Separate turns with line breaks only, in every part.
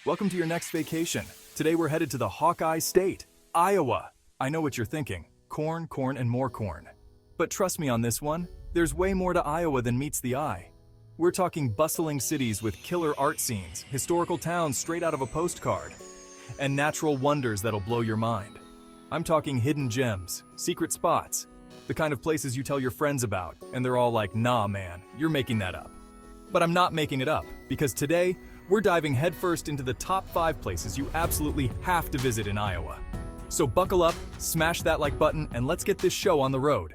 Welcome to your next vacation. Today we're headed to the Hawkeye State, Iowa. I know what you're thinking. Corn, corn, and more corn. But trust me on this one, there's way more to Iowa than meets the eye. We're talking bustling cities with killer art scenes, historical towns straight out of a postcard, and natural wonders that'll blow your mind. I'm talking hidden gems, secret spots, the kind of places you tell your friends about, and they're all like, nah man, you're making that up. But I'm not making it up, because today, we're diving headfirst into the top 5 places you absolutely have to visit in Iowa. So buckle up, smash that like button, and let's get this show on the road.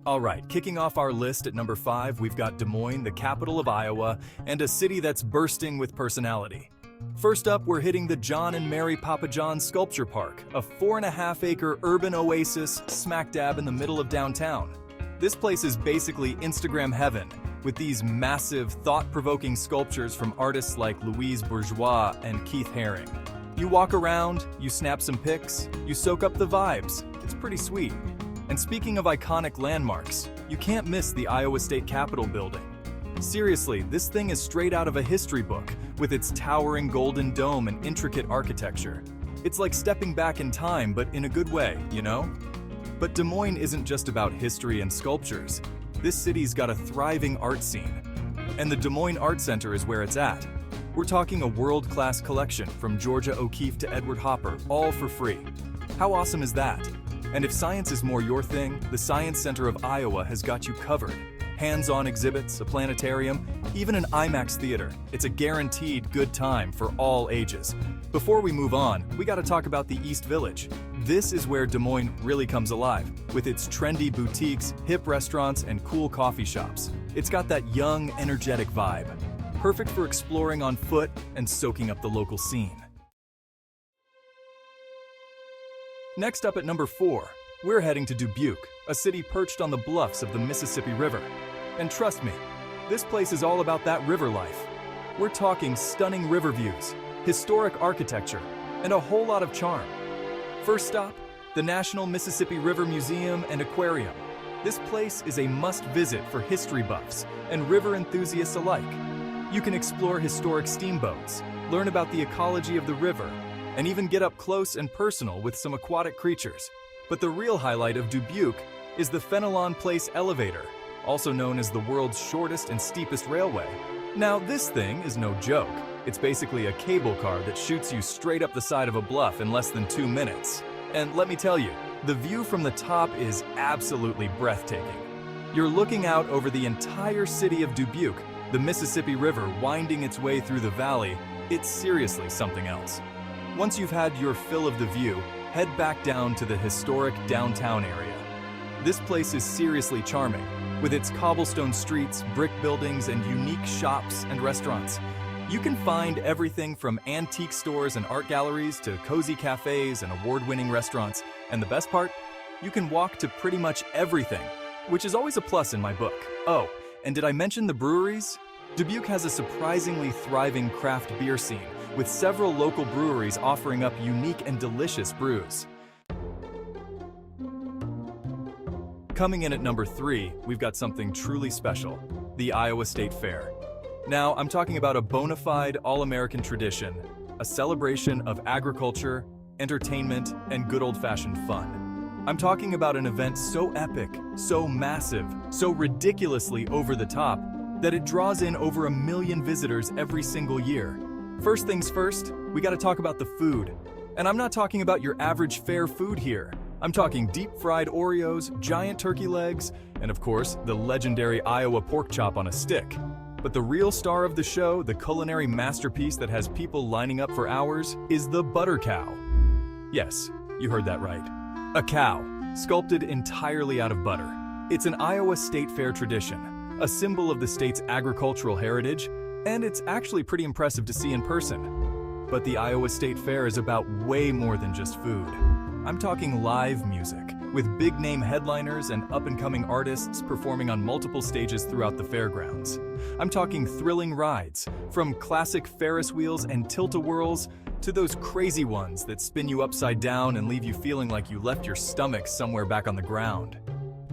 Alright, kicking off our list at number 5, we've got Des Moines, the capital of Iowa, and a city that's bursting with personality. First up, we're hitting the John and Mary Papajohn Sculpture Park, a 4.5-acre urban oasis smack dab in the middle of downtown. This place is basically Instagram heaven, with these massive, thought-provoking sculptures from artists like Louise Bourgeois and Keith Haring. You walk around, you snap some pics, you soak up the vibes. It's pretty sweet. And speaking of iconic landmarks, you can't miss the Iowa State Capitol building. Seriously, this thing is straight out of a history book, with its towering golden dome and intricate architecture. It's like stepping back in time, but in a good way, you know? But Des Moines isn't just about history and sculptures. This city's got a thriving art scene, and the Des Moines Art Center is where it's at. We're talking a world-class collection from Georgia O'Keeffe to Edward Hopper, all for free. How awesome is that? And if science is more your thing, the Science Center of Iowa has got you covered. Hands-on exhibits, a planetarium, even an IMAX theater. It's a guaranteed good time for all ages. Before we move on, we gotta talk about the East Village. This is where Des Moines really comes alive, with its trendy boutiques, hip restaurants, and cool coffee shops. It's got that young, energetic vibe. Perfect for exploring on foot and soaking up the local scene. Next up at number 4, we're heading to Dubuque, a city perched on the bluffs of the Mississippi River. And trust me, this place is all about that river life. We're talking stunning river views, historic architecture, and a whole lot of charm. First stop, the National Mississippi River Museum and Aquarium. This place is a must-visit for history buffs and river enthusiasts alike. You can explore historic steamboats, learn about the ecology of the river, and even get up close and personal with some aquatic creatures. But the real highlight of Dubuque is the Fenelon Place Elevator, also known as the world's shortest and steepest railway. Now, this thing is no joke. It's basically a cable car that shoots you straight up the side of a bluff in less than 2 minutes. And let me tell you, the view from the top is absolutely breathtaking. You're looking out over the entire city of Dubuque, the Mississippi River winding its way through the valley. It's seriously something else. Once you've had your fill of the view, head back down to the historic downtown area. This place is seriously charming, with its cobblestone streets, brick buildings, and unique shops and restaurants. You can find everything from antique stores and art galleries to cozy cafes and award-winning restaurants. And the best part? You can walk to pretty much everything, which is always a plus in my book. Oh, and did I mention the breweries? Dubuque has a surprisingly thriving craft beer scene, with several local breweries offering up unique and delicious brews. Coming in at number 3, we've got something truly special, the Iowa State Fair. Now, I'm talking about a bona fide all-American tradition, a celebration of agriculture, entertainment, and good old-fashioned fun. I'm talking about an event so epic, so massive, so ridiculously over the top, that it draws in over 1 million visitors every single year. First things first, we gotta talk about the food. And I'm not talking about your average fair food here. I'm talking deep-fried Oreos, giant turkey legs, and of course, the legendary Iowa pork chop on a stick. But the real star of the show, the culinary masterpiece that has people lining up for hours, is the butter cow. Yes, you heard that right. A cow, sculpted entirely out of butter. It's an Iowa State Fair tradition, a symbol of the state's agricultural heritage, and it's actually pretty impressive to see in person. But the Iowa State Fair is about way more than just food. I'm talking live music, with big-name headliners and up-and-coming artists performing on multiple stages throughout the fairgrounds. I'm talking thrilling rides, from classic Ferris wheels and tilt-a-whirls to those crazy ones that spin you upside down and leave you feeling like you left your stomach somewhere back on the ground.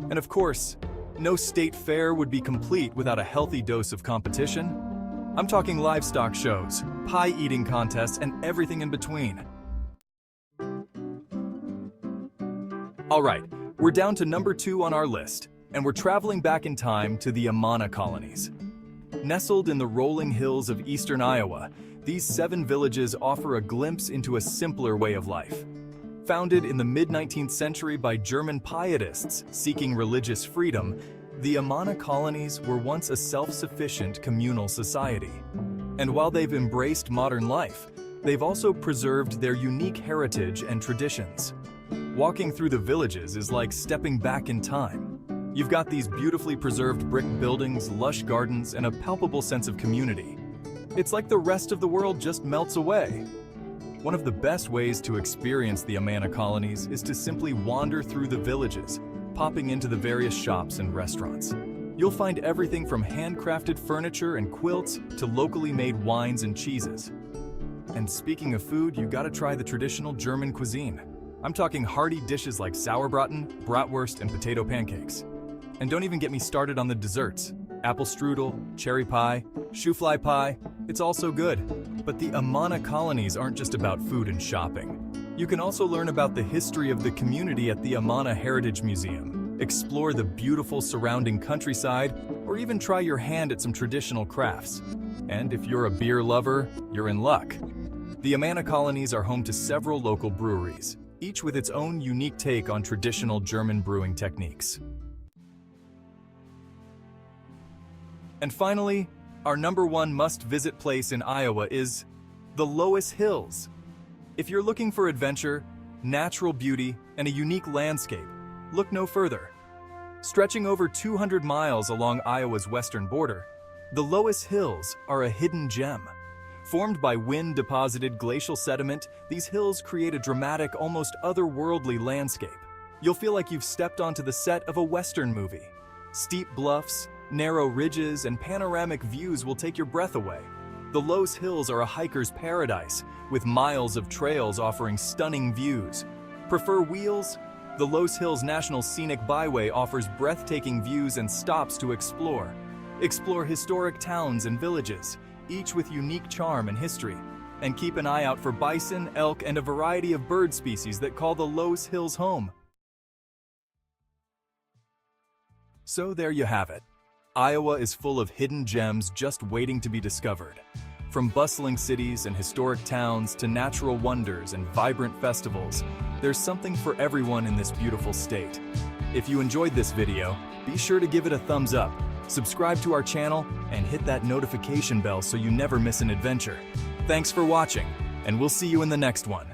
And of course, no state fair would be complete without a healthy dose of competition. I'm talking livestock shows, pie eating contests, and everything in between. All right, we're down to number 2 on our list, and we're traveling back in time to the Amana Colonies. Nestled in the rolling hills of eastern Iowa, these 7 villages offer a glimpse into a simpler way of life. Founded in the mid-19th century by German pietists seeking religious freedom, the Amana Colonies were once a self-sufficient communal society. And while they've embraced modern life, they've also preserved their unique heritage and traditions. Walking through the villages is like stepping back in time. You've got these beautifully preserved brick buildings, lush gardens, and a palpable sense of community. It's like the rest of the world just melts away. One of the best ways to experience the Amana Colonies is to simply wander through the villages, popping into the various shops and restaurants. You'll find everything from handcrafted furniture and quilts to locally made wines and cheeses. And speaking of food, you gotta try the traditional German cuisine. I'm talking hearty dishes like sauerbraten, bratwurst, and potato pancakes. And don't even get me started on the desserts. Apple strudel, cherry pie, shoofly pie, it's all so good. But the Amana Colonies aren't just about food and shopping. You can also learn about the history of the community at the Amana Heritage Museum, explore the beautiful surrounding countryside, or even try your hand at some traditional crafts. And if you're a beer lover, you're in luck. The Amana Colonies are home to several local breweries, each with its own unique take on traditional German brewing techniques. And finally, our number 1 must-visit place in Iowa is the Loess Hills. If you're looking for adventure, natural beauty, and a unique landscape, look no further. Stretching over 200 miles along Iowa's western border, the Loess Hills are a hidden gem. Formed by wind-deposited glacial sediment, these hills create a dramatic, almost otherworldly landscape. You'll feel like you've stepped onto the set of a Western movie. Steep bluffs, narrow ridges, and panoramic views will take your breath away. The Loess Hills are a hiker's paradise, with miles of trails offering stunning views. Prefer wheels? The Loess Hills National Scenic Byway offers breathtaking views and stops to explore. Explore historic towns and villages, each with unique charm and history. And keep an eye out for bison, elk, and a variety of bird species that call the Loess Hills home. So there you have it. Iowa is full of hidden gems just waiting to be discovered. From bustling cities and historic towns to natural wonders and vibrant festivals, there's something for everyone in this beautiful state. If you enjoyed this video, be sure to give it a thumbs up, subscribe to our channel, and hit that notification bell so you never miss an adventure. Thanks for watching, and we'll see you in the next one.